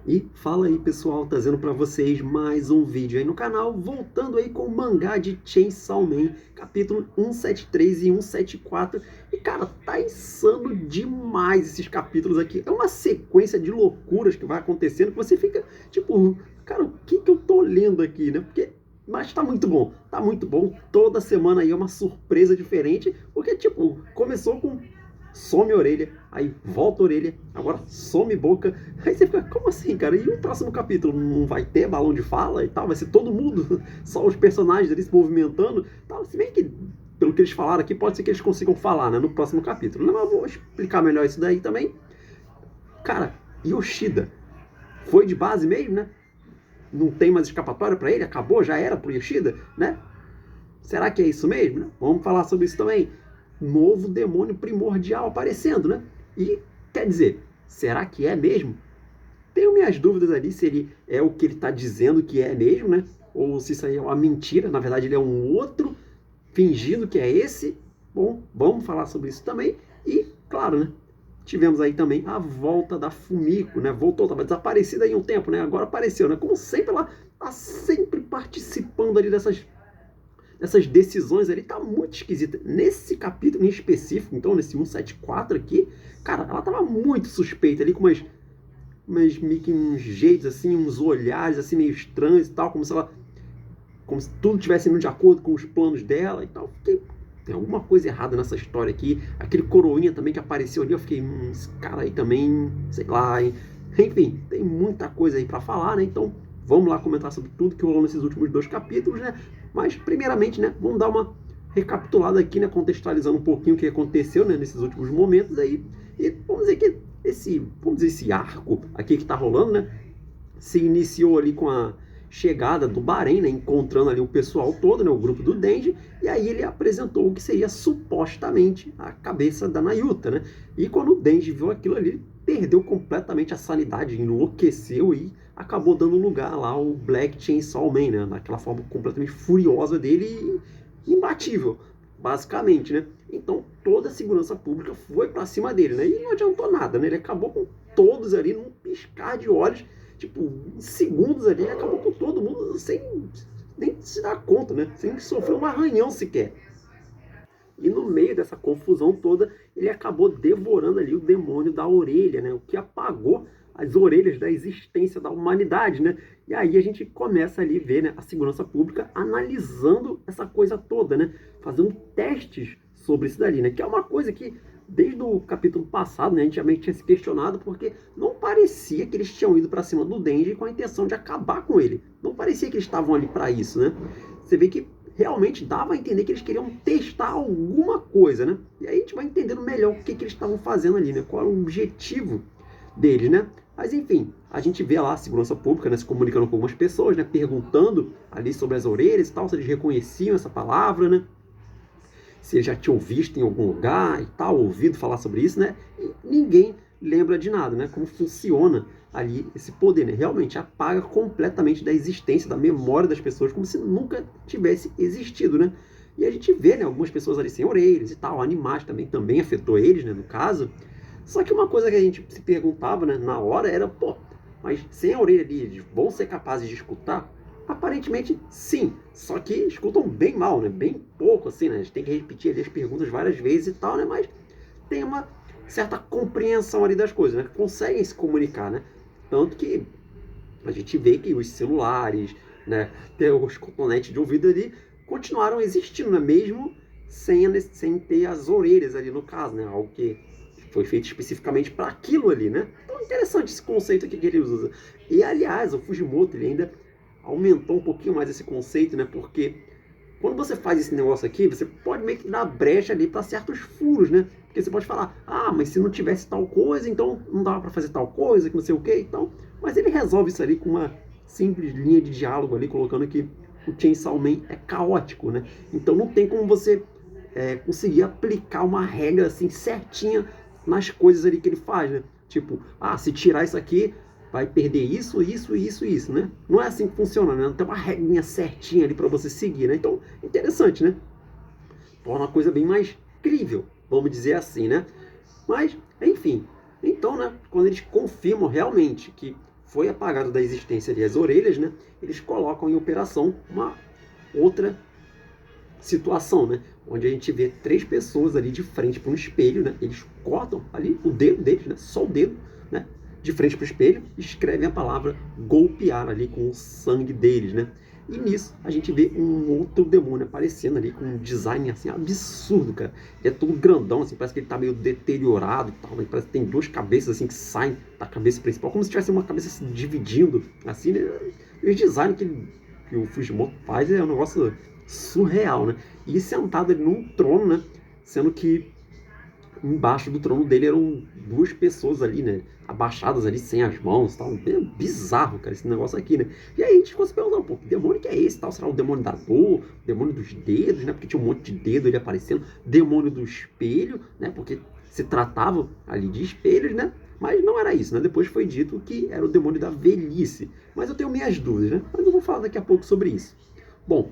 E fala aí, pessoal, trazendo para vocês mais um vídeo aí no canal, voltando aí com o mangá de Chainsaw Man, capítulo 173 e 174. E cara, tá insano demais esses capítulos aqui. É uma sequência de loucuras que vai acontecendo que você fica tipo, cara, o que que eu tô lendo aqui, né? Mas tá muito bom, tá muito bom. Toda semana aí é uma surpresa diferente, porque tipo, começou com some a orelha, aí volta a orelha, agora some boca. Aí você fica, como assim, cara? E o próximo capítulo não vai ter balão de fala e tal? Vai ser todo mundo, só os personagens ali se movimentando? Tal. Se bem que, pelo que eles falaram aqui, pode ser que eles consigam falar, né, no próximo capítulo. Mas eu vou explicar melhor isso daí também. Cara, Yoshida foi de base mesmo, né? Não tem mais escapatória para ele? Acabou, já era pro Yoshida, né? Será que é isso mesmo? Né? Vamos falar sobre isso também. Novo demônio primordial aparecendo, né? E, quer dizer, será que é mesmo? Tenho minhas dúvidas ali se ele é o que ele está dizendo que é mesmo, né? Ou se isso aí é uma mentira, na verdade ele é um outro fingindo que é esse. Bom, vamos falar sobre isso também. E, claro, né? Tivemos aí também a volta da Fumiko, né? Voltou, estava desaparecida aí um tempo, né? Agora apareceu, né? Como sempre, ela está sempre participando ali dessas decisões ali, tá muito esquisita. Nesse capítulo em específico, então, nesse 174 aqui, cara, ela tava muito suspeita ali, com meio que uns jeitos assim, uns olhares assim meio estranhos e tal, como se tudo estivesse indo de acordo com os planos dela e tal. Fiquei, tem alguma coisa errada nessa história aqui. Aquele coroinha também que apareceu ali, eu fiquei, esse cara aí também, sei lá, hein? Enfim, tem muita coisa aí para falar, né? Então, vamos lá comentar sobre tudo que rolou nesses últimos dois capítulos, né? Mas, primeiramente, né, vamos dar uma recapitulada aqui, né, contextualizando um pouquinho o que aconteceu, né, nesses últimos momentos aí. E vamos dizer que esse arco aqui que tá rolando, né, se iniciou ali com a chegada do Bahrein, né, encontrando ali o pessoal todo, né, o grupo do Denji, e aí ele apresentou o que seria supostamente a cabeça da Nayuta, né? E quando o Denji viu aquilo ali, ele perdeu completamente a sanidade, enlouqueceu e acabou dando lugar lá ao Black Chainsaw Man, né, naquela forma completamente furiosa dele e imbatível, basicamente, né? Então toda a segurança pública foi para cima dele, né? E não adiantou nada, né? Ele acabou com todos ali num piscar de olhos, tipo, em segundos ali, ele acabou com todo mundo sem nem se dar conta, né? Sem sofrer um arranhão sequer. E no meio dessa confusão toda, ele acabou devorando ali o demônio da orelha, né? O que apagou as orelhas da existência da humanidade, né? E aí a gente começa ali a ver, né, a segurança pública analisando essa coisa toda, né? Fazendo testes sobre isso dali, né? Que é uma coisa que desde o capítulo passado, né, a gente já meio que tinha se questionado, porque não parecia que eles tinham ido para cima do Denji com a intenção de acabar com ele. Não parecia que eles estavam ali para isso, né? Você vê que realmente dava a entender que eles queriam testar alguma coisa, né? E aí a gente vai entendendo melhor o que, que eles estavam fazendo ali, né? Qual era o objetivo deles, né? Mas enfim, a gente vê lá a segurança pública, né, se comunicando com algumas pessoas, né, perguntando ali sobre as orelhas e tal, se eles reconheciam essa palavra, né? Se eles já tinham visto em algum lugar e tal, ouvido falar sobre isso, né? E ninguém lembra de nada, né? Como funciona ali esse poder, né? Realmente apaga completamente da existência, da memória das pessoas, como se nunca tivesse existido, né? E a gente vê, né, algumas pessoas ali sem orelhas e tal, animais também afetou eles, né, no caso. Só que uma coisa que a gente se perguntava, né, na hora era, pô, mas sem a orelha ali, eles vão ser capazes de escutar? Aparentemente, sim. Só que escutam bem mal, né? Bem pouco, assim, né? A gente tem que repetir ali as perguntas várias vezes e tal, né? Mas tem uma certa compreensão ali das coisas, né? Conseguem se comunicar, né? Tanto que a gente vê que os celulares, né? Até os componentes de ouvido ali continuaram existindo, né? Mesmo sem ter as orelhas ali no caso, né? Algo que foi feito especificamente para aquilo ali, né? Então é interessante esse conceito aqui que ele usa. E aliás, o Fujimoto ele ainda aumentou um pouquinho mais esse conceito, né? Porque quando você faz esse negócio aqui, você pode meio que dar brecha ali para certos furos, né? Porque você pode falar, ah, mas se não tivesse tal coisa, então não dava para fazer tal coisa, que não sei o que, então. Mas ele resolve isso ali com uma simples linha de diálogo ali, colocando que o Chainsaw Man é caótico, né? Então não tem como você conseguir aplicar uma regra assim certinha nas coisas ali que ele faz, né? Tipo, ah, se tirar isso aqui, vai perder isso, isso, isso, isso, né? Não é assim que funciona, né? Não tem uma regrinha certinha ali para você seguir, né? Então, interessante, né? Torna a coisa bem mais crível, vamos dizer assim, né? Mas, enfim, então, né? Quando eles confirmam realmente que foi apagado da existência ali as orelhas, né? Eles colocam em operação uma outra situação, né? Onde a gente vê 3 pessoas ali de frente para um espelho, né? Eles cortam ali o dedo deles, né? Só o dedo, né? De frente para o espelho, escrevem a palavra golpear ali com o sangue deles, né? E nisso a gente vê um outro demônio aparecendo ali com um design assim absurdo, cara. Ele é todo grandão, assim, parece que ele tá meio deteriorado e tal, né? Parece que tem 2 cabeças assim que saem da cabeça principal, como se tivesse uma cabeça se dividindo, assim, né? E o design que o Fujimoto faz é um negócio surreal, né? E sentado ali num trono, né? Sendo que embaixo do trono dele eram 2 pessoas ali, né? Abaixadas ali, sem as mãos, tal. É bizarro, cara, esse negócio aqui, né? E aí a gente ficou se perguntando, pô, que demônio que é esse, tal? Será o demônio da dor, o demônio dos dedos, né? Porque tinha um monte de dedo ali aparecendo, demônio do espelho, né? Porque se tratava ali de espelhos, né? Mas não era isso, né? Depois foi dito que era o demônio da velhice. Mas eu tenho minhas dúvidas, né? Mas eu vou falar daqui a pouco sobre isso. Bom,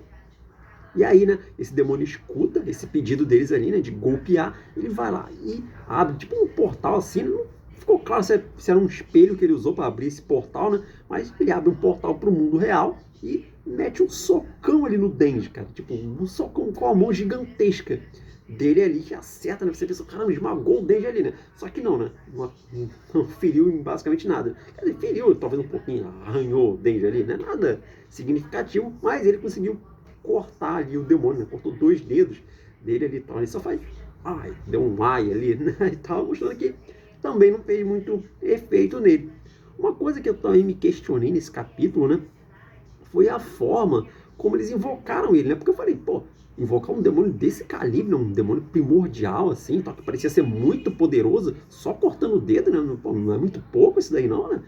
e aí, né, esse demônio escuta esse pedido deles ali, né, de golpear, ele vai lá e abre, tipo um portal assim, não ficou claro se era um espelho que ele usou para abrir esse portal, né, mas ele abre um portal para o mundo real e mete um socão ali no Denji, cara, tipo um socão com a mão gigantesca dele ali, que acerta, né, você pensa, caramba, esmagou o Denji ali, né, só que não, né, não feriu em basicamente nada, quer dizer, feriu talvez um pouquinho, arranhou o Denji ali, né, nada significativo, mas ele conseguiu cortar ali o demônio, né? Cortou 2 dedos dele ali, então ele só faz, ai, deu um ai ali, né? E tal, mostrando que também não fez muito efeito nele. Uma coisa que eu também me questionei nesse capítulo, né? Foi a forma como eles invocaram ele, né? Porque eu falei, pô, invocar um demônio desse calibre, um demônio primordial, assim, tal, que parecia ser muito poderoso, só cortando o dedo, né? Pô, não é muito pouco isso daí, não, né?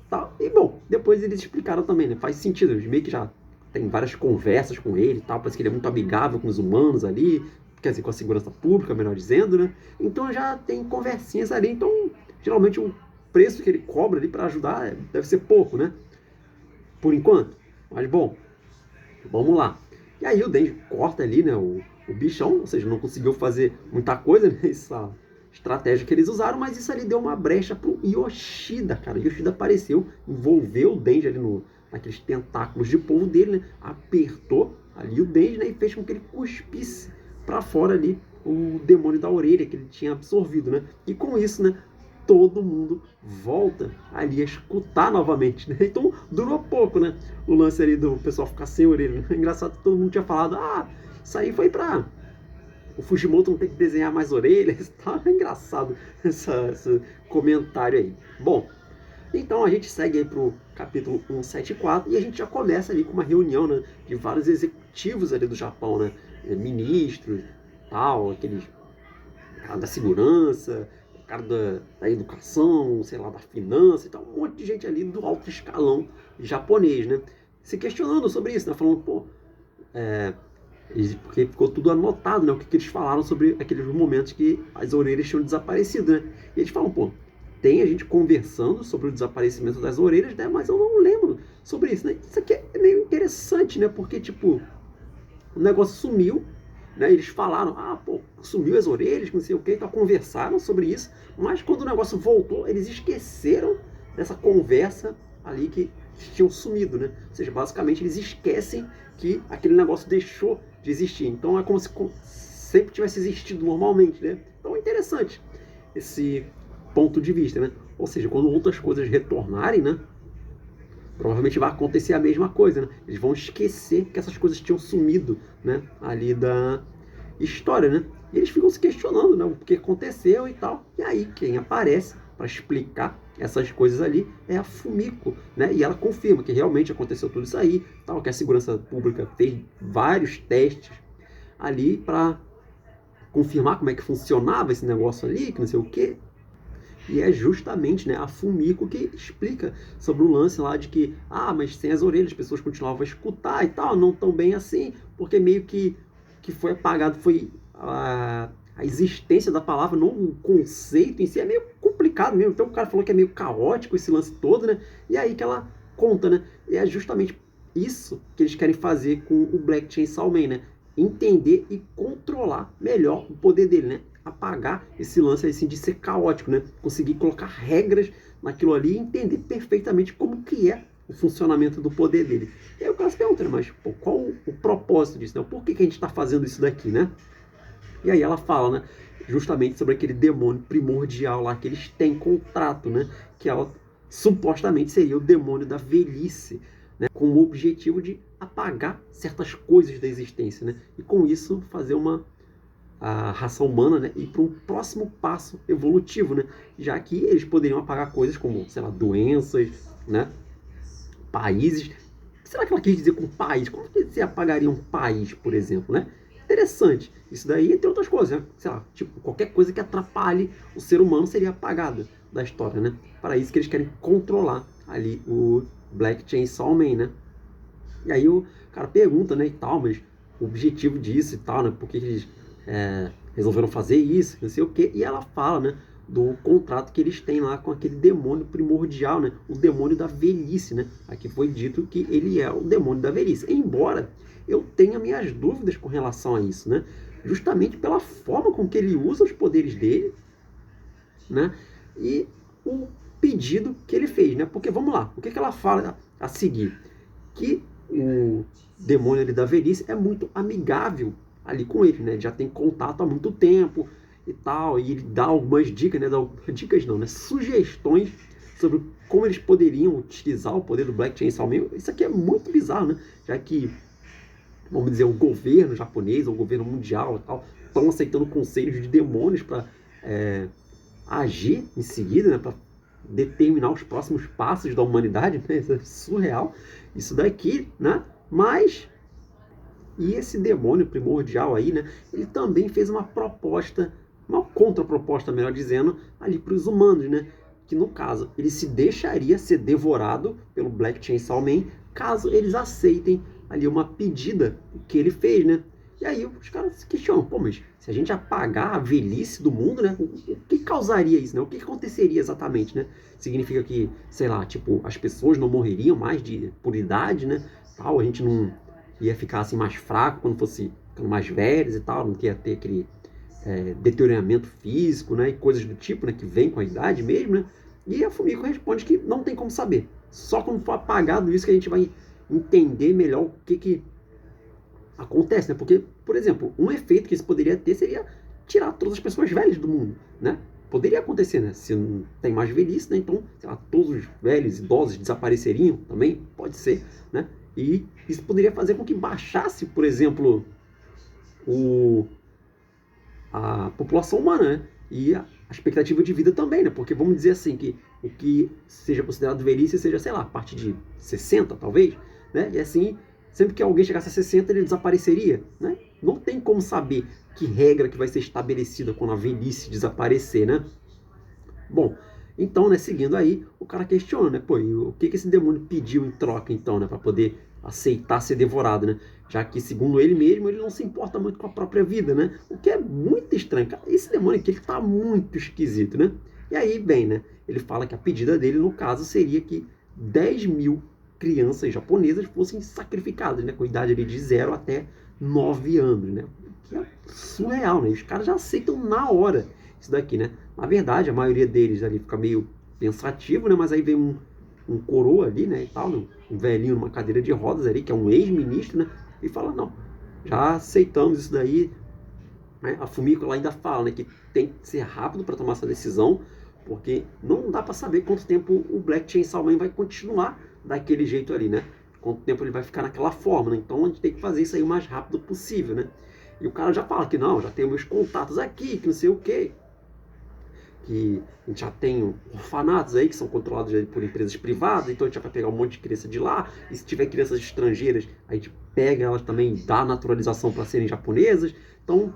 Tal. E bom, depois eles explicaram também, né? Faz sentido, eles meio que já tem várias conversas com ele e tal, parece que ele é muito amigável com os humanos ali, quer dizer, com a segurança pública, melhor dizendo, né? Então já tem conversinhas ali, então geralmente o preço que ele cobra ali para ajudar deve ser pouco, né? Por enquanto. Mas bom, vamos lá. E aí o Denji corta ali, né, o bichão, ou seja, não conseguiu fazer muita coisa nessa estratégia que eles usaram, mas isso ali deu uma brecha pro Yoshida, cara. O Yoshida apareceu, envolveu o Denji ali naqueles tentáculos de polvo dele, né? Apertou ali o Denji, né? E fez com que ele cuspisse para fora ali o demônio da orelha que ele tinha absorvido, né? E com isso, né? Todo mundo volta ali a escutar novamente, né? Então durou pouco, né? O lance ali do pessoal ficar sem orelha. Né? Engraçado que todo mundo tinha falado, isso aí foi pra o Fujimoto não ter que desenhar mais orelhas. Tá engraçado esse comentário aí. Bom, então a gente segue aí pro capítulo 174 e a gente já começa ali com uma reunião, né, de vários executivos ali do Japão, né? Ministros, tal, aqueles cara da segurança, cara da educação, sei lá, da finança e tal, um monte de gente ali do alto escalão japonês, né? Se questionando sobre isso, né? Falando, pô, porque ficou tudo anotado, né? O que eles falaram sobre aqueles momentos que as orelhas tinham desaparecido, né? E eles falam, pô, tem a gente conversando sobre o desaparecimento das orelhas, né? Mas eu não lembro sobre isso, né? Isso aqui é meio interessante, né? Porque, tipo, o negócio sumiu, né? Eles falaram, pô, sumiu as orelhas, não sei o que, então conversaram sobre isso, mas quando o negócio voltou, eles esqueceram dessa conversa ali que tinham sumido, né? Ou seja, basicamente eles esquecem que aquele negócio deixou de existir. Então é como se sempre tivesse existido normalmente, né? Então é interessante esse ponto de vista, né? Ou seja, quando outras coisas retornarem, né? Provavelmente vai acontecer a mesma coisa, né? Eles vão esquecer que essas coisas tinham sumido, né? Ali da história, né? E eles ficam se questionando, né? O que aconteceu e tal. E aí quem aparece para explicar essas coisas ali é a Fumiko, né? E ela confirma que realmente aconteceu tudo isso aí, tal, que a segurança pública fez vários testes ali para confirmar como é que funcionava esse negócio ali, que não sei o quê. E é justamente, né, a Fumiko que explica sobre o lance lá de que, mas sem as orelhas as pessoas continuavam a escutar e tal, não tão bem assim, porque meio que foi apagado, foi a existência da palavra, não o conceito em si, é meio complicado mesmo. Então o cara falou que é meio caótico esse lance todo, né? E aí que ela conta, né? E é justamente isso que eles querem fazer com o Black Chainsaw Man, né? Entender e controlar melhor o poder dele, né? apagar esse lance assim de ser caótico, né? Conseguir colocar regras naquilo ali e entender perfeitamente como que é o funcionamento do poder dele. E aí o cara se pergunta, né, mas pô, qual o propósito disso? Né? Por que a gente está fazendo isso daqui, né? E aí ela fala, né, justamente sobre aquele demônio primordial lá que eles têm contrato, né? Que ela supostamente seria o demônio da velhice, né? Com o objetivo de apagar certas coisas da existência, né? E com isso fazer a raça humana, né, ir para um próximo passo evolutivo, né? Já que eles poderiam apagar coisas como, sei lá, doenças, né? Países. O que será que ela quis dizer com país? Como que você apagaria um país, por exemplo, né? Interessante. Isso daí, entre outras coisas, né? Sei lá, tipo, qualquer coisa que atrapalhe o ser humano seria apagada da história, né? Para isso que eles querem controlar ali o Black Chainsaw Man, né? E aí o cara pergunta, né, e tal, mas o objetivo disso e tal, né? Por que eles resolveram fazer isso, não sei o quê. E ela fala, né, do contrato que eles têm lá com aquele demônio primordial, né? O demônio da velhice, né? Aqui foi dito que ele é o demônio da velhice. Embora eu tenha minhas dúvidas com relação a isso, né? Justamente pela forma com que ele usa os poderes dele, né? E o pedido que ele fez, né? Porque vamos lá, o que ela fala a seguir? Que o demônio ali da velhice é muito amigável ali com ele, né? Ele já tem contato há muito tempo e tal, e ele dá algumas dicas, né? Dicas não, né? Sugestões sobre como eles poderiam utilizar o poder do Black Chainsaw Man. Isso aqui é muito bizarro, né? Já que, vamos dizer, o governo japonês, ou o governo mundial e tal, estão aceitando conselhos de demônios para agir em seguida, né? Para determinar os próximos passos da humanidade, né? Isso é surreal, isso daqui, né? Mas, e esse demônio primordial aí, né? Ele também fez uma proposta, uma contraproposta, melhor dizendo, ali para os humanos, né? Que no caso, ele se deixaria ser devorado pelo Black Chainsaw Man, caso eles aceitem ali uma pedida que ele fez, né? E aí os caras se questionam, pô, mas se a gente apagar a velhice do mundo, né? O que causaria isso, né? O que aconteceria exatamente, né? Significa que, sei lá, tipo, as pessoas não morreriam mais por idade, né? Tal, a gente não ia ficar assim mais fraco quando fosse ficando mais velhos e tal, não ia ter aquele deterioramento físico, né? E coisas do tipo, né? Que vem com a idade mesmo, né? E a Fumiko responde que não tem como saber. Só quando for apagado isso que a gente vai entender melhor o que acontece, né? Porque, por exemplo, um efeito que isso poderia ter seria tirar todas as pessoas velhas do mundo, né? Poderia acontecer, né? Se não tem mais velhice, né? Então, sei lá, todos os velhos, idosos desapareceriam também, pode ser, né? E isso poderia fazer com que baixasse, por exemplo, a população humana, né? E a expectativa de vida também, né? Porque vamos dizer assim, que o que seja considerado velhice seja, sei lá, a partir de 60, talvez, né? E assim, sempre que alguém chegasse a 60, ele desapareceria, né? Não tem como saber que regra que vai ser estabelecida quando a velhice desaparecer, né? Bom, então, né, seguindo aí, o cara questiona, né? Pô, e o que esse demônio pediu em troca, então, né? Pra poder aceitar ser devorado, né? Já que, segundo ele mesmo, ele não se importa muito com a própria vida, né? O que é muito estranho. Cara, esse demônio aqui, ele tá muito esquisito, né? E aí, bem, né? Ele fala que a pedida dele, no caso, seria que 10.000 crianças japonesas fossem sacrificadas, né? Com idade ali de 0 até 9 anos, né? Que é surreal, né? Os caras já aceitam na hora isso daqui, né? Na verdade, a maioria deles ali fica meio pensativo, né? Mas aí vem um coroa ali, né? E tal, um velhinho numa cadeira de rodas ali, que é um ex-ministro, né? E fala, não, já aceitamos isso daí. Né? A Fumiko ela ainda fala, né? Que tem que ser rápido para tomar essa decisão, porque não dá para saber quanto tempo o Black Chainsaw Man vai continuar daquele jeito ali, né? Quanto tempo ele vai ficar naquela forma, né? Então a gente tem que fazer isso aí o mais rápido possível, né? E o cara já fala que não, já tem meus contatos aqui, que não sei o quê. Que a gente já tem orfanatos aí que são controlados por empresas privadas, então a gente já vai pegar um monte de criança de lá, e se tiver crianças estrangeiras, a gente pega elas também, dá naturalização para serem japonesas, então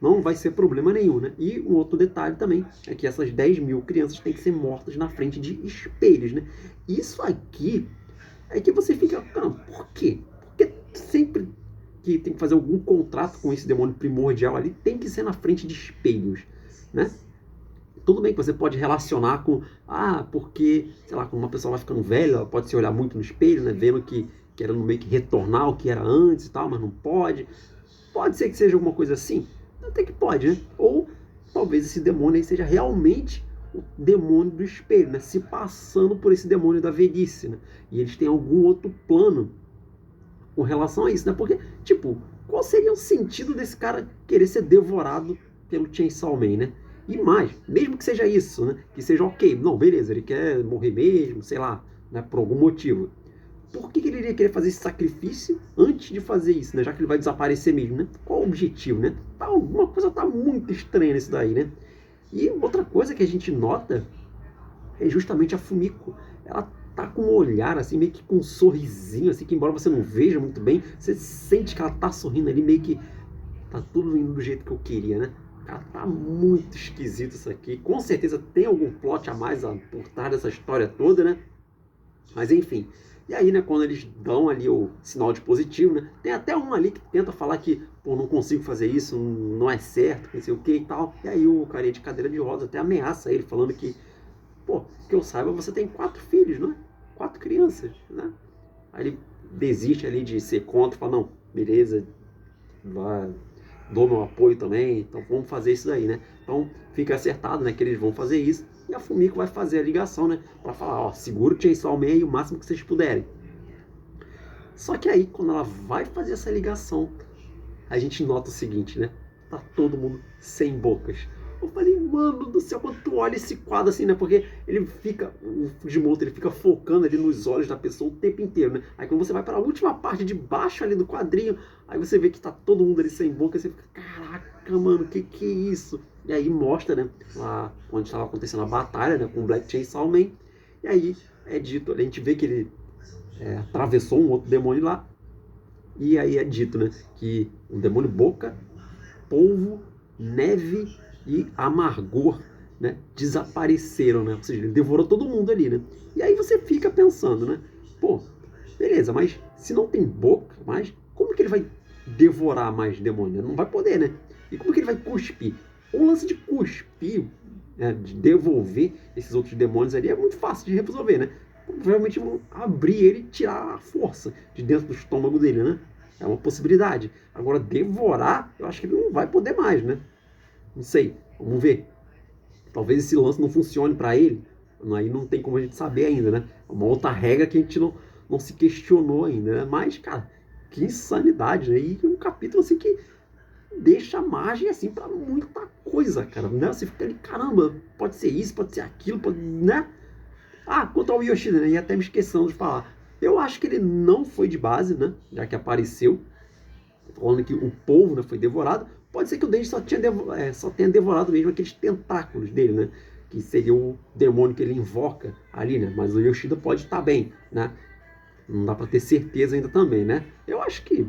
não vai ser problema nenhum, né? E um outro detalhe também é que essas 10.000 crianças têm que ser mortas na frente de espelhos, né? Isso aqui é que você fica, cara, por quê? Porque sempre que tem que fazer algum contrato com esse demônio primordial ali, tem que ser na frente de espelhos, né? Tudo bem que você pode relacionar com, porque, sei lá, quando uma pessoa vai ficando velha, ela pode se olhar muito no espelho, né, vendo que querendo meio que retornar ao que era antes e tal, mas não pode. Pode ser que seja alguma coisa assim, até que pode, né? Ou talvez esse demônio aí seja realmente o demônio do espelho, né? Se passando por esse demônio da velhice, né? E eles têm algum outro plano com relação a isso, né? Porque, tipo, qual seria o sentido desse cara querer ser devorado pelo Chainsaw Man, né? E mais, mesmo que seja isso, né? Que seja ok, não, beleza, ele quer morrer mesmo, sei lá, né? Por algum motivo. Por que ele iria querer fazer esse sacrifício antes de fazer isso, né? Já que ele vai desaparecer mesmo, né? Qual o objetivo, né? Alguma coisa tá muito estranha nisso daí, né? E outra coisa que a gente nota é justamente a Fumiko. Ela tá com um olhar, assim, meio que com um sorrisinho, assim, que embora você não veja muito bem, você sente que ela tá sorrindo ali, meio que tá tudo indo do jeito que eu queria, né? Cara, tá muito esquisito isso aqui. Com certeza tem algum plot a mais por trás dessa história toda, né? Mas enfim. E aí, né, quando eles dão ali o sinal de positivo, né? Tem até um ali que tenta falar que, pô, não consigo fazer isso, não é certo, não sei o que e tal. E aí o carinha de cadeira de rodas até ameaça ele, falando que, pô, que eu saiba, você tem 4 filhos, não é? 4 crianças, né? Aí ele desiste ali de ser contra, fala, não, beleza, vai, dou meu apoio também, então vamos fazer isso daí, né? Então fica acertado, né, que eles vão fazer isso, e a Fumiko vai fazer a ligação, né, pra falar, ó, segura o Chainsaw Man aí o máximo que vocês puderem. Só que aí, quando ela vai fazer essa ligação, a gente nota o seguinte, né, tá todo mundo sem bocas. Eu falei, mano do céu, quando tu olha esse quadro assim, né? Porque ele fica, o Fujimoto, ele fica focando ali nos olhos da pessoa o tempo inteiro, né? Aí quando você vai para a última parte de baixo ali do quadrinho, aí você vê que tá todo mundo ali sem boca, e você fica, caraca, mano, que é isso? E aí mostra, né? Lá onde estava acontecendo a batalha, né? Com o Black Chainsaw Man. E aí é dito, a gente vê que ele atravessou um outro demônio lá. E aí é dito, né? Que o demônio boca, polvo, neve e amargor, né, desapareceram, né? Ou seja, ele devorou todo mundo ali, né? E aí você fica pensando, né? Pô, beleza, mas se não tem boca mais, como que ele vai devorar mais demônio? Não vai poder, né? E como que ele vai cuspir? O lance de cuspir, né, de devolver esses outros demônios ali é muito fácil de resolver, né? Provavelmente vão abrir ele e tirar a força de dentro do estômago dele, né? É uma possibilidade. Agora, devorar, eu acho que ele não vai poder mais, né? Não sei, vamos ver. Talvez esse lance não funcione para ele. Aí não tem como a gente saber ainda, né? É uma outra regra que a gente não se questionou ainda, né? Mas, cara, que insanidade, né? E um capítulo assim que deixa margem assim para muita coisa, cara, né? Você fica ali, caramba, pode ser isso, pode ser aquilo, pode, né? Ah, quanto ao Yoshida, né? E até me esquecendo de falar. Eu acho que ele não foi de base, né? Já que apareceu, falando que o povo, né, foi devorado. Pode ser que o Denji só tenha devorado mesmo aqueles tentáculos dele, né? Que seria o demônio que ele invoca ali, né? Mas o Yoshida pode estar bem, né? Não dá para ter certeza ainda também, né? Eu acho que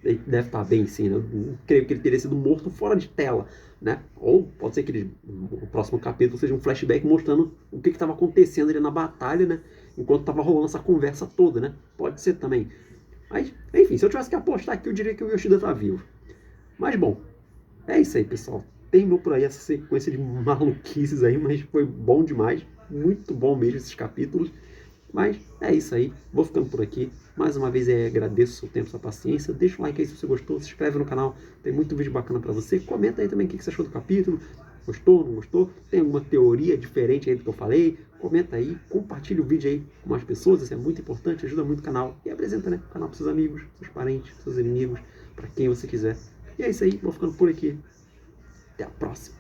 ele deve estar bem, sim, né? Eu creio que ele teria sido morto fora de tela, né? Ou pode ser que o próximo capítulo seja um flashback mostrando o que estava acontecendo ali na batalha, né? Enquanto estava rolando essa conversa toda, né? Pode ser também. Mas, enfim, se eu tivesse que apostar aqui, eu diria que o Yoshida tá vivo. Mas, bom, é isso aí, pessoal. Terminou por aí essa sequência de maluquices aí, mas foi bom demais. Muito bom mesmo esses capítulos. Mas é isso aí. Vou ficando por aqui. Mais uma vez agradeço o seu tempo, sua paciência. Deixa um like aí se você gostou. Se inscreve no canal. Tem muito vídeo bacana pra você. Comenta aí também o que você achou do capítulo. Gostou, não gostou? Tem alguma teoria diferente aí do que eu falei? Comenta aí, compartilha o vídeo aí com mais pessoas, isso é muito importante, ajuda muito o canal. E apresenta, né, o canal para seus amigos, seus parentes, seus inimigos, para quem você quiser. E é isso aí, vou ficando por aqui. Até a próxima.